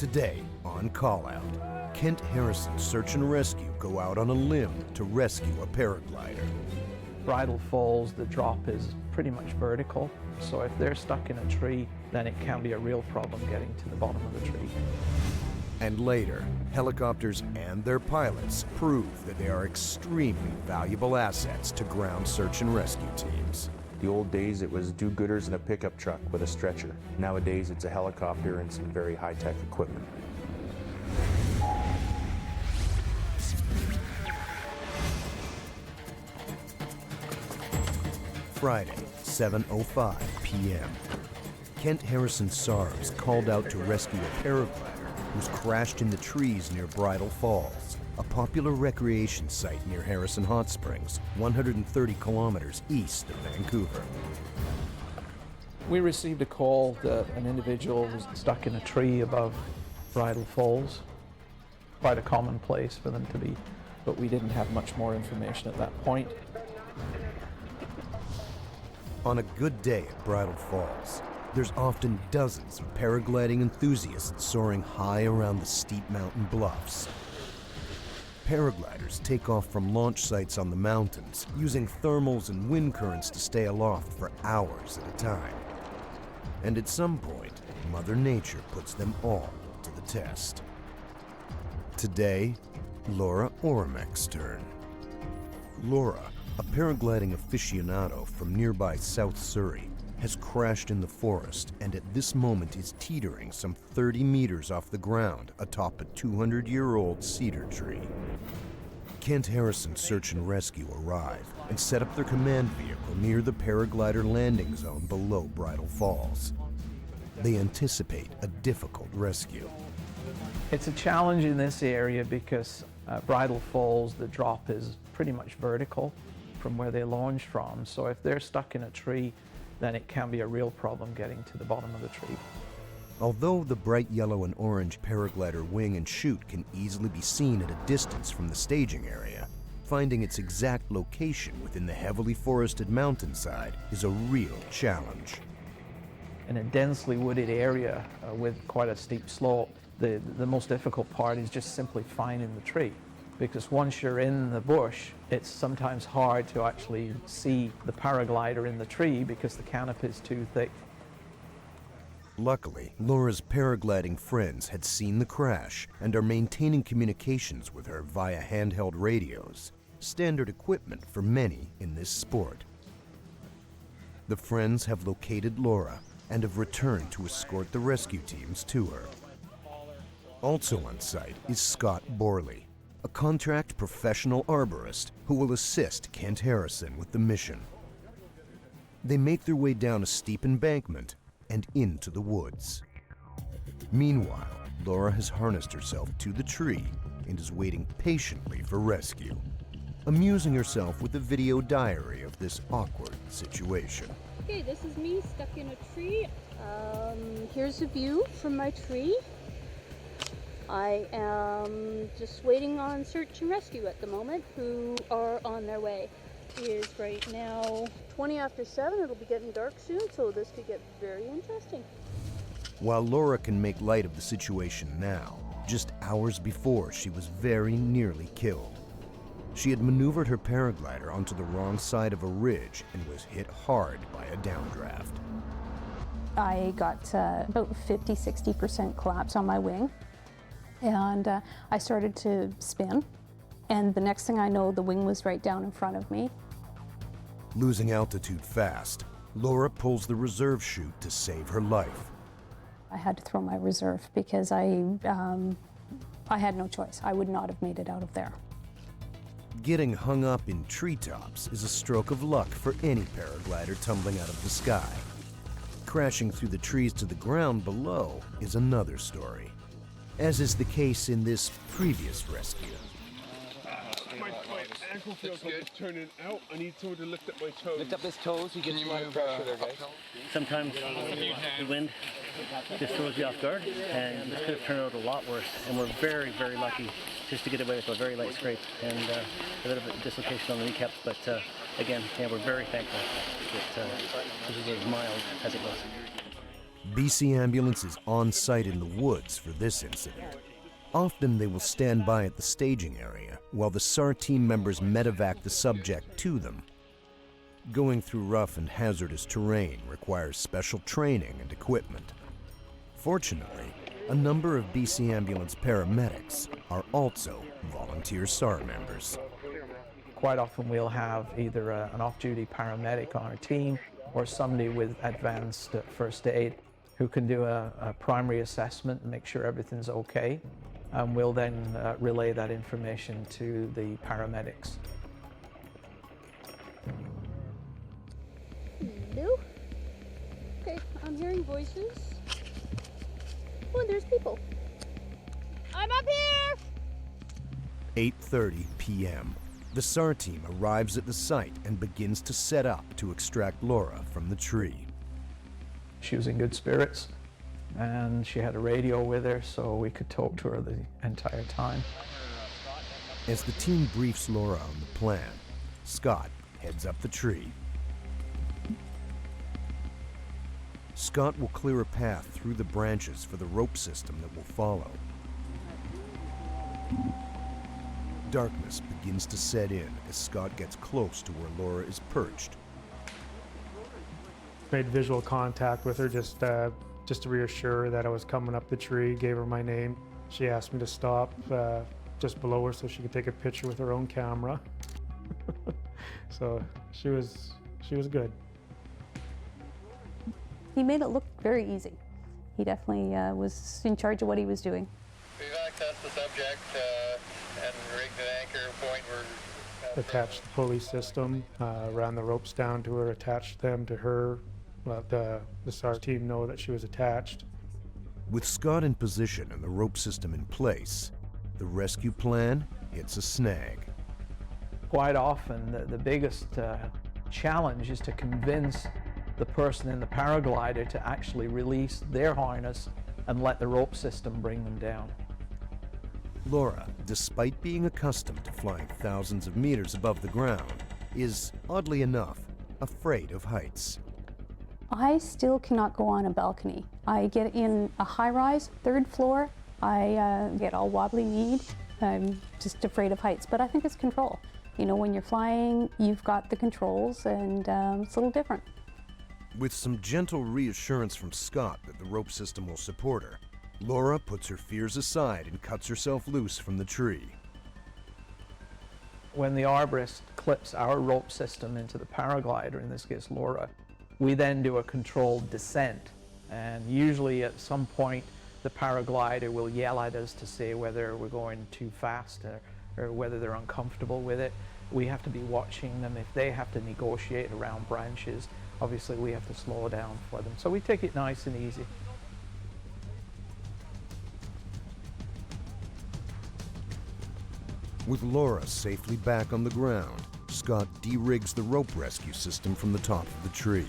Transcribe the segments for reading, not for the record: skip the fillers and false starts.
Today on Callout, Kent Harrison Search and Rescue go out on a limb to rescue a paraglider. Bridle falls, the drop is pretty much vertical, so if they're stuck in a tree, then it can be a real problem getting to the bottom of the tree. And later, helicopters and their pilots prove that they are extremely valuable assets to ground search and rescue teams. The old days, it was do-gooders in a pickup truck with a stretcher. Nowadays, it's a helicopter and some very high-tech equipment. Friday, 7:05 p.m. Kent Harrison SAR is called out to rescue a paraglider who's crashed in the trees near Bridle Falls, a popular recreation site near Harrison Hot Springs, 130 kilometers east of Vancouver. We received a call that an individual was stuck in a tree above Bridle Falls. Quite a common place for them to be, but we didn't have much more information at that point. On a good day at Bridle Falls, there's often dozens of paragliding enthusiasts soaring high around the steep mountain bluffs. Paragliders take off from launch sites on the mountains, using thermals and wind currents to stay aloft for hours at a time. And at some point, Mother Nature puts them all to the test. Today, Laura Ormek's turn. Laura, a paragliding aficionado from nearby South Surrey, has crashed in the forest and at this moment is teetering some 30 meters off the ground atop a 200-year-old cedar tree. Kent Harrison Search and Rescue arrive and set up their command vehicle near the paraglider landing zone below Bridle Falls. They anticipate a difficult rescue. It's a challenge in this area because Bridle Falls, the drop is pretty much vertical from where they launch from, so if they're stuck in a tree, then it can be a real problem getting to the bottom of the tree. Although the bright yellow and orange paraglider wing and chute can easily be seen at a distance from the staging area, finding its exact location within the heavily forested mountainside is a real challenge. In a densely wooded area with quite a steep slope, the most difficult part is just simply finding the tree. Because once you're in the bush, it's sometimes hard to actually see the paraglider in the tree because the canopy is too thick. Luckily, Laura's paragliding friends had seen the crash and are maintaining communications with her via handheld radios, standard equipment for many in this sport. The friends have located Laura and have returned to escort the rescue teams to her. Also on site is Scott Borley, a contract professional arborist who will assist Kent Harrison with the mission. They make their way down a steep embankment and into the woods. Meanwhile, Laura has harnessed herself to the tree and is waiting patiently for rescue, amusing herself with a video diary of this awkward situation. Okay, this is me stuck in a tree. Here's a view from my tree. I am just waiting on search and rescue at the moment, who are on their way. It is right now 20 after 7. It'll be getting dark soon, so this could get very interesting. While Laura can make light of the situation now, just hours before she was very nearly killed. She had maneuvered her paraglider onto the wrong side of a ridge and was hit hard by a downdraft. I got about 50-60% collapse on my wing. And I started to spin, and the next thing I know, the wing was right down in front of me. Losing altitude fast, Laura pulls the reserve chute to save her life. I had to throw my reserve because I had no choice. I would not have made it out of there. Getting hung up in treetops is a stroke of luck for any paraglider tumbling out of the sky. Crashing through the trees to the ground below is another story, as is the case in this previous rescue. My ankle feels like it's turning out. I need someone to lift up my toes. Lift up his toes, you get a lot of pressure there, guys. Sometimes the wind just throws you off guard, and this could have turned out a lot worse. And we're very, very lucky just to get away with a very light scrape and a bit of a dislocation on the kneecaps. But again, yeah, we're very thankful that this is as mild as it was. BC Ambulance is on site in the woods for this incident. Often they will stand by at the staging area while the SAR team members medevac the subject to them. Going through rough and hazardous terrain requires special training and equipment. Fortunately, a number of BC Ambulance paramedics are also volunteer SAR members. Quite often we'll have either an off-duty paramedic on our team or somebody with advanced first aid who can do a primary assessment and make sure everything's okay. And we'll then relay that information to the paramedics. Hello? Okay, I'm hearing voices. Oh, there's people. I'm up here! 8:30 p.m. The SAR team arrives at the site and begins to set up to extract Laura from the tree. She was in good spirits, and she had a radio with her, so we could talk to her the entire time. As the team briefs Laura on the plan, Scott heads up the tree. Scott will clear a path through the branches for the rope system that will follow. Darkness begins to set in as Scott gets close to where Laura is perched. Made visual contact with her just to reassure her that I was coming up the tree, gave her my name. She asked me to stop just below her so she could take a picture with her own camera. So she was good. He made it look very easy. He definitely was in charge of what he was doing. We've accessed the subject and rigged an anchor point. We're Attached the pulley system, ran the ropes down to her, attached them to her. Let the SAR team know that she was attached. With Scott in position and the rope system in place, the rescue plan hits a snag. Quite often, the biggest challenge is to convince the person in the paraglider to actually release their harness and let the rope system bring them down. Laura, despite being accustomed to flying thousands of meters above the ground, is, oddly enough, afraid of heights. I still cannot go on a balcony. I get in a high-rise, 3rd floor, I get all wobbly-kneed. I'm just afraid of heights, but I think it's control. You know, when you're flying, you've got the controls, and it's a little different. With some gentle reassurance from Scott that the rope system will support her, Laura puts her fears aside and cuts herself loose from the tree. When the arborist clips our rope system into the paraglider, in this case Laura, we then do a controlled descent. And usually at some point the paraglider will yell at us to say whether we're going too fast or whether they're uncomfortable with it. We have to be watching them. If they have to negotiate around branches, obviously we have to slow down for them. So we take it nice and easy. With Laura safely back on the ground, Scott de-rigs the rope rescue system from the top of the tree.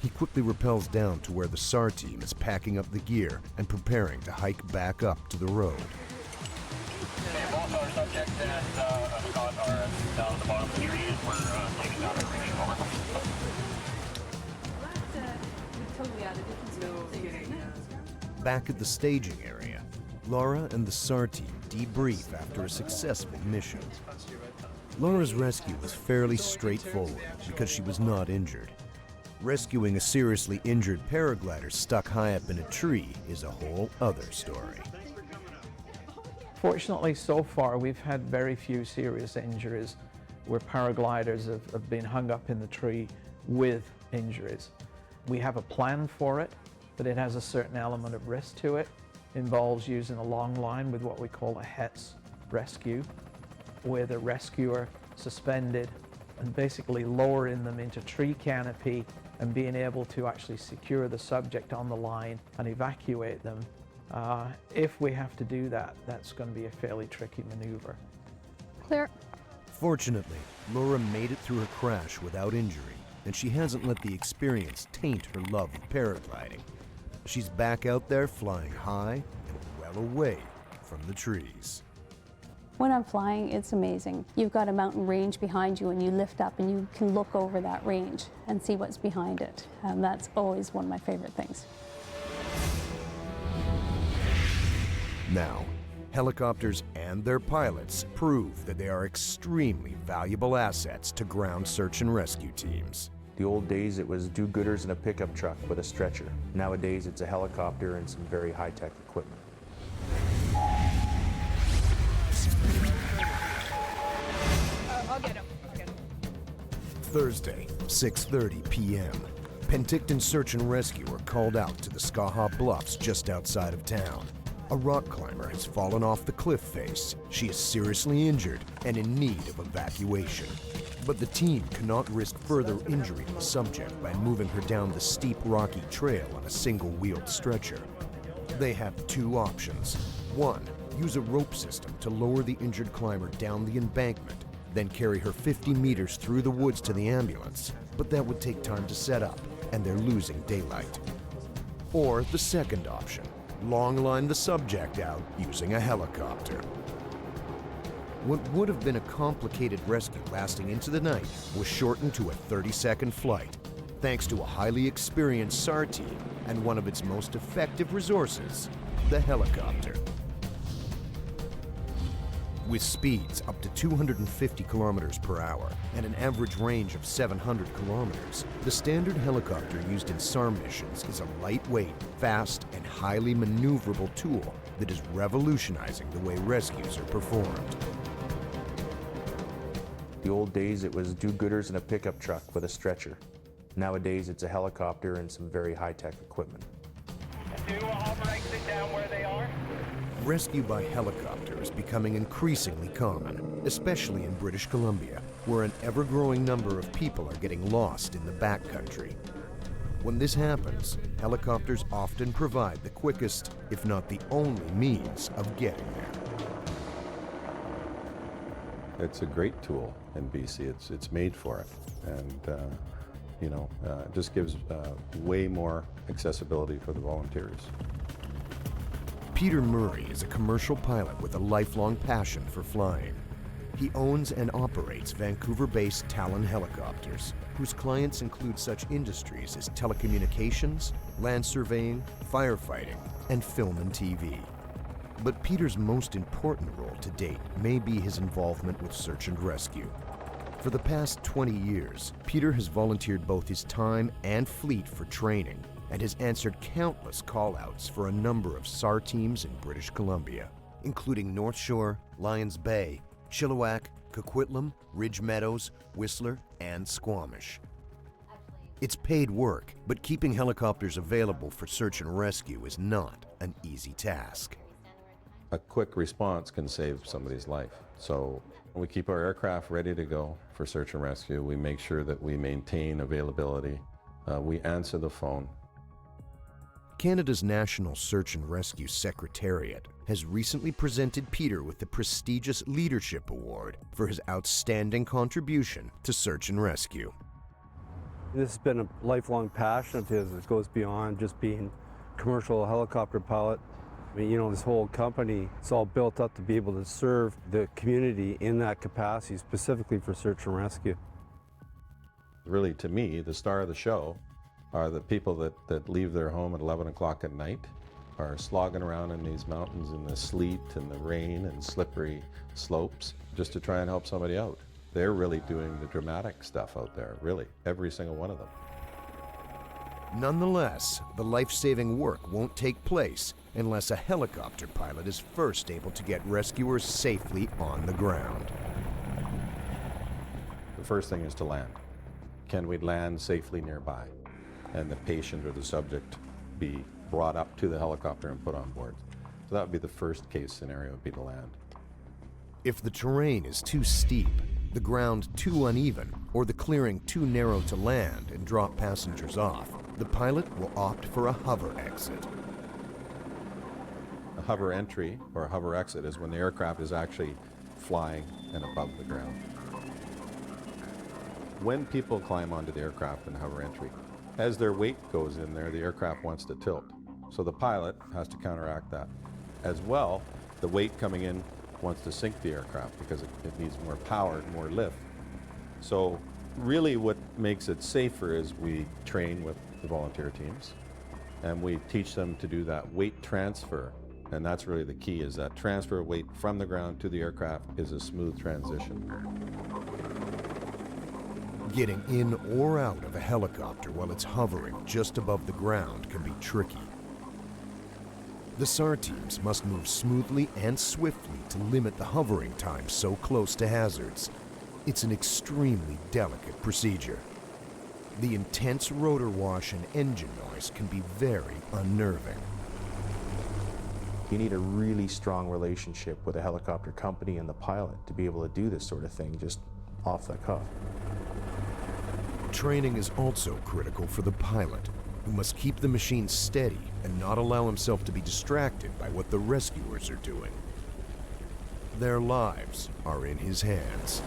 He quickly rappels down to where the SAR team is packing up the gear and preparing to hike back up to the road. both our subject and Scott are down at the bottom of the tree and we're taking down everything over. Back at the staging area, Laura and the SAR team debrief after a successful mission. Laura's rescue was fairly straightforward because she was not injured. Rescuing a seriously injured paraglider stuck high up in a tree is a whole other story. Fortunately, so far, we've had very few serious injuries where paragliders have been hung up in the tree with injuries. We have a plan for it, but it has a certain element of risk to it. It involves using a long line with what we call a HETS rescue, with a rescuer suspended and basically lowering them into tree canopy and being able to actually secure the subject on the line and evacuate them. If we have to do that, that's going to be a fairly tricky maneuver. Clear. Fortunately, Laura made it through her crash without injury, and she hasn't let the experience taint her love of paragliding. She's back out there flying high and well away from the trees. When I'm flying, it's amazing. You've got a mountain range behind you and you lift up and you can look over that range and see what's behind it. And that's always one of my favorite things. Now, helicopters and their pilots prove that they are extremely valuable assets to ground search and rescue teams. The old days, it was do-gooders in a pickup truck with a stretcher. Nowadays, it's a helicopter and some very high-tech equipment. I'll get him. Thursday, 6:30 p.m. Penticton Search and Rescue are called out to the Skaha Bluffs just outside of town. A rock climber has fallen off the cliff face. She is seriously injured and in need of evacuation. But the team cannot risk further injury to the subject by moving her down the steep, rocky trail on a single-wheeled stretcher. They have two options. One, use a rope system to lower the injured climber down the embankment, then carry her 50 meters through the woods to the ambulance. But that would take time to set up, and they're losing daylight. Or the second option, long line the subject out using a helicopter. What would have been a complicated rescue lasting into the night was shortened to a 30-second flight, thanks to a highly experienced SAR team and one of its most effective resources, the helicopter. With speeds up to 250 kilometers per hour and an average range of 700 kilometers, the standard helicopter used in SAR missions is a lightweight, fast, and highly maneuverable tool that is revolutionizing the way rescues are performed. The old days, it was do-gooders in a pickup truck with a stretcher. Nowadays, it's a helicopter and some very high-tech equipment. Do hover exit down where they are. Rescue by helicopter is becoming increasingly common, especially in British Columbia, where an ever-growing number of people are getting lost in the backcountry. When this happens, helicopters often provide the quickest, if not the only means of getting there. It's a great tool in BC. It's made for it, and it just gives way more accessibility for the volunteers. Peter Murray is a commercial pilot with a lifelong passion for flying. He owns and operates Vancouver-based Talon helicopters, whose clients include such industries as telecommunications, land surveying, firefighting, and film and TV. But Peter's most important role to date may be his involvement with search and rescue. For the past 20 years, Peter has volunteered both his time and fleet for training and has answered countless call-outs for a number of SAR teams in British Columbia, including North Shore, Lions Bay, Chilliwack, Coquitlam, Ridge Meadows, Whistler, and Squamish. It's paid work, but keeping helicopters available for search and rescue is not an easy task. A quick response can save somebody's life. So we keep our aircraft ready to go for search and rescue. We make sure that we maintain availability. We answer the phone. Canada's National Search and Rescue Secretariat has recently presented Peter with the prestigious Leadership Award for his outstanding contribution to search and rescue. This has been a lifelong passion of his. It goes beyond just being a commercial helicopter pilot. I mean, this whole company, it's all built up to be able to serve the community in that capacity, specifically for search and rescue. Really, to me, the star of the show are the people that leave their home at 11 o'clock at night, are slogging around in these mountains in the sleet and the rain and slippery slopes just to try and help somebody out. They're really doing the dramatic stuff out there, really, every single one of them. Nonetheless, the life-saving work won't take place unless a helicopter pilot is first able to get rescuers safely on the ground. The first thing is to land. Can we land safely nearby? And the patient or the subject be brought up to the helicopter and put on board. So that would be the first case scenario, would be to land. If the terrain is too steep, the ground too uneven, or the clearing too narrow to land and drop passengers off, the pilot will opt for a hover exit. A hover entry or a hover exit is when the aircraft is actually flying and above the ground. When people climb onto the aircraft in hover entry, as their weight goes in there, the aircraft wants to tilt. So the pilot has to counteract that. As well, the weight coming in wants to sink the aircraft because it needs more power, more lift. So really what makes it safer is we train with the volunteer teams and we teach them to do that weight transfer And that's really the key, is that transfer of weight from the ground to the aircraft is a smooth transition. Getting in or out of a helicopter while it's hovering just above the ground can be tricky. The SAR teams must move smoothly and swiftly to limit the hovering time so close to hazards. It's an extremely delicate procedure. The intense rotor wash and engine noise can be very unnerving. You need a really strong relationship with a helicopter company and the pilot to be able to do this sort of thing just off the cuff. Training is also critical for the pilot, who must keep the machine steady and not allow himself to be distracted by what the rescuers are doing. Their lives are in his hands.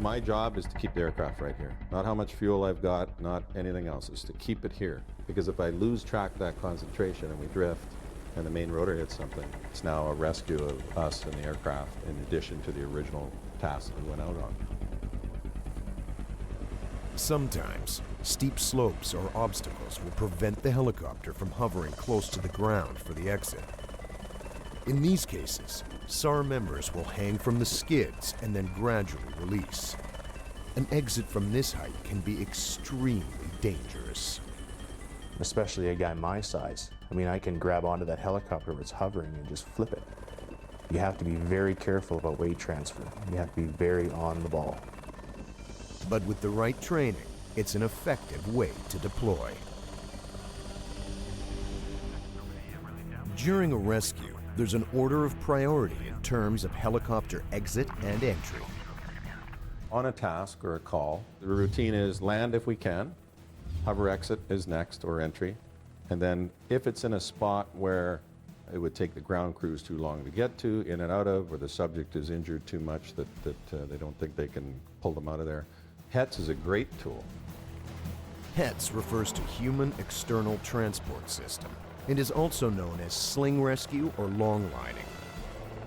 My job is to keep the aircraft right here. Not how much fuel I've got, not anything else. It's to keep it here. Because if I lose track of that concentration and we drift and the main rotor hits something, it's now a rescue of us and the aircraft in addition to the original task that we went out on. Sometimes, steep slopes or obstacles will prevent the helicopter from hovering close to the ground for the exit. In these cases, SAR members will hang from the skids and then gradually release. An exit from this height can be extremely dangerous. Especially a guy my size. I mean, I can grab onto that helicopter where it's hovering and just flip it. You have to be very careful about weight transfer. You have to be very on the ball. But with the right training, it's an effective way to deploy. During a rescue, there's an order of priority in terms of helicopter exit and entry. On a task or a call, the routine is land if we can, hover exit is next, or entry. And then if it's in a spot where it would take the ground crews too long to get to, in and out of, or the subject is injured too much that they don't think they can pull them out of there, HETS is a great tool. HETS refers to Human External Transport System and is also known as sling rescue or long lining.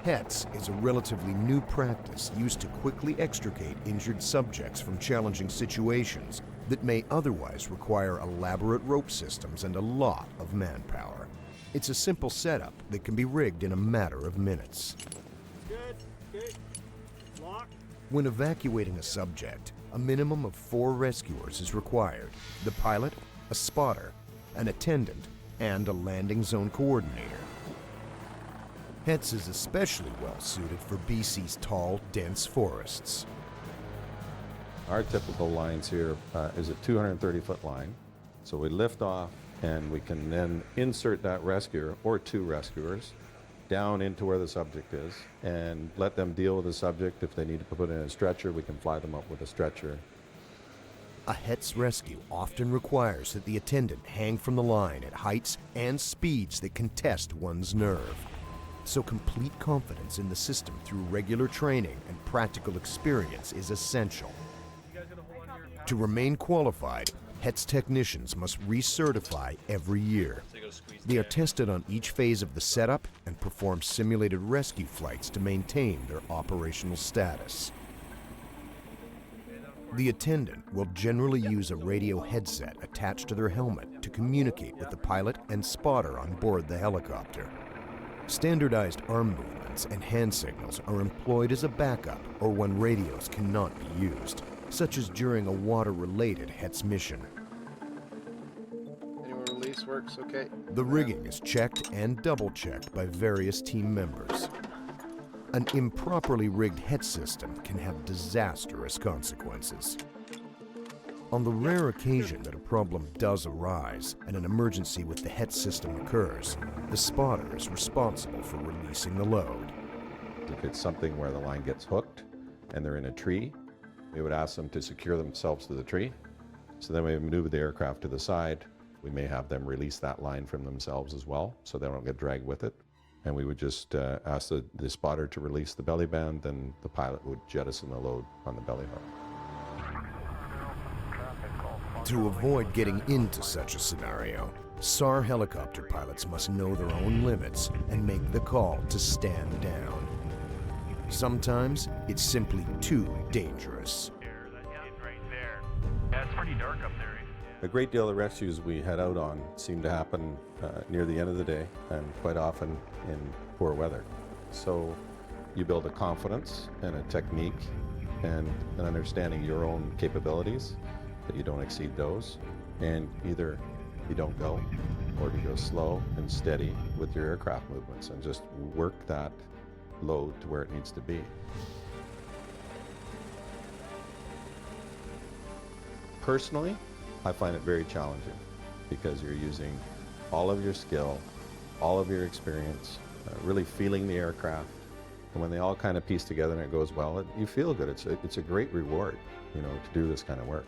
HETS is a relatively new practice used to quickly extricate injured subjects from challenging situations that may otherwise require elaborate rope systems and a lot of manpower. It's a simple setup that can be rigged in a matter of minutes. Good. Okay. Lock. When evacuating a subject, a minimum of 4 rescuers is required: the pilot, a spotter, an attendant, and a landing zone coordinator. HETS is especially well suited for BC's tall, dense forests. Our typical lines here is a 230-foot line. So we lift off and we can then insert that rescuer or 2 rescuers down into where the subject is and let them deal with the subject. If they need to put in a stretcher, we can fly them up with a stretcher. A HETS rescue often requires that the attendant hang from the line at heights and speeds that can test one's nerve. So complete confidence in the system through regular training and practical experience is essential. To remain qualified, HETS technicians must recertify every year. They are tested on each phase of the setup and perform simulated rescue flights to maintain their operational status. The attendant will generally use a radio headset attached to their helmet to communicate with the pilot and spotter on board the helicopter. Standardized arm movements and hand signals are employed as a backup or when radios cannot be used, such as during a water-related HETS mission. Anywhere release works okay. The rigging is checked and double-checked by various team members. An improperly rigged HETS system can have disastrous consequences. On the rare occasion that a problem does arise and an emergency with the HETS system occurs, the spotter is responsible for releasing the load. If it's something where the line gets hooked and they're in a tree, we would ask them to secure themselves to the tree. So then we maneuver the aircraft to the side. We may have them release that line from themselves as well, so they don't get dragged with it. And we would just ask the spotter to release the belly band, then the pilot would jettison the load on the belly hook. To avoid getting into such a scenario, SAR helicopter pilots must know their own limits and make the call to stand down. Sometimes it's simply too dangerous. Right there. Yeah, it's pretty dark up there. A great deal of rescues we head out on seem to happen near the end of the day and quite often in poor weather. So you build a confidence and a technique and an understanding your own capabilities, that you don't exceed those, and either you don't go or you go slow and steady with your aircraft movements and just work that load to where it needs to be. Personally, I find it very challenging because you're using all of your skill, all of your experience, really feeling the aircraft. And when they all kind of piece together and it goes well, you feel good. It's a great reward, you know, to do this kind of work.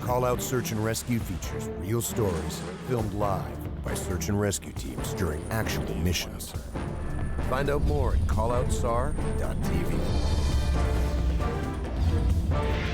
Callout Search and Rescue features real stories filmed live by search and rescue teams during actual missions. Find out more at calloutsar.tv.